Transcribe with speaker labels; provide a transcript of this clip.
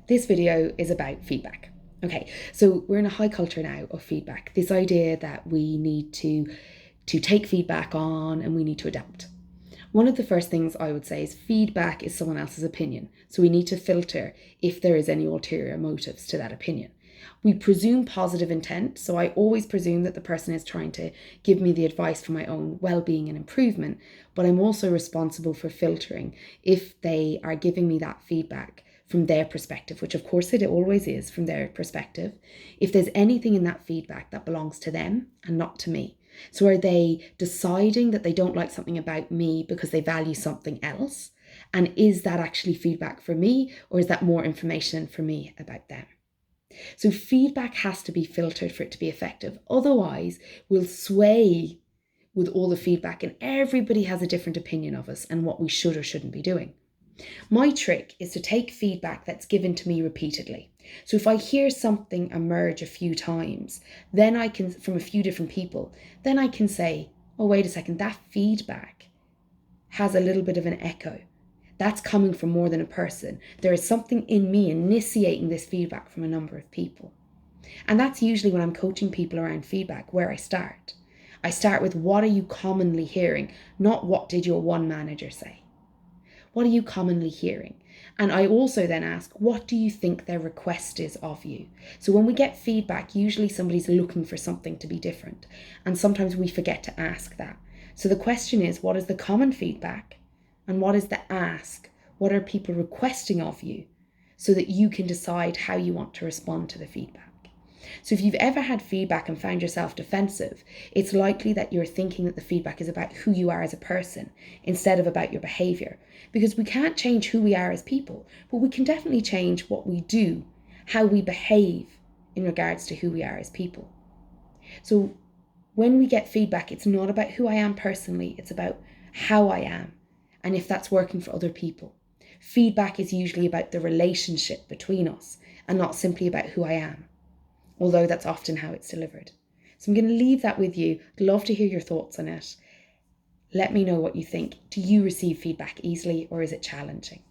Speaker 1: This video is about feedback. Okay, so we're in a high culture now of feedback. This idea that we need to take feedback on and we need to adapt. One of the first things I would say is feedback is someone else's opinion. So we need to filter if there is any ulterior motives to that opinion. We presume positive intent. So I always presume that the person is trying to give me the advice for my own well-being and improvement, but I'm also responsible for filtering if they are giving me that feedback from their perspective, which of course it always is from their perspective, if there's anything in that feedback that belongs to them and not to me. So are they deciding that they don't like something about me because they value something else? And is that actually feedback for me, or is that more information for me about them? So feedback has to be filtered for it to be effective. Otherwise, we'll sway with all the feedback and everybody has a different opinion of us and what we should or shouldn't be doing. My trick is to take feedback that's given to me repeatedly. So if I hear something emerge a few times, then I can, from a few different people, then I can say, oh, wait a second, that feedback has a little bit of an echo. That's coming from more than a person. There is something in me initiating this feedback from a number of people. And that's usually when I'm coaching people around feedback where I start. I start with, what are you commonly hearing? Not what did your one manager say? What are you commonly hearing? And I also then ask, what do you think their request is of you? So when we get feedback, usually somebody's looking for something to be different. And sometimes we forget to ask that. So the question is, what is the common feedback? And what is the ask? What are people requesting of you? So that you can decide how you want to respond to the feedback. So if you've ever had feedback and found yourself defensive, it's likely that you're thinking that the feedback is about who you are as a person instead of about your behavior. Because we can't change who we are as people, but we can definitely change what we do, how we behave in regards to who we are as people. So when we get feedback, it's not about who I am personally, it's about how I am and if that's working for other people. Feedback is usually about the relationship between us and not simply about who I am, although that's often how it's delivered. So I'm going to leave that with you. I'd love to hear your thoughts on it. Let me know what you think. Do you receive feedback easily or is it challenging?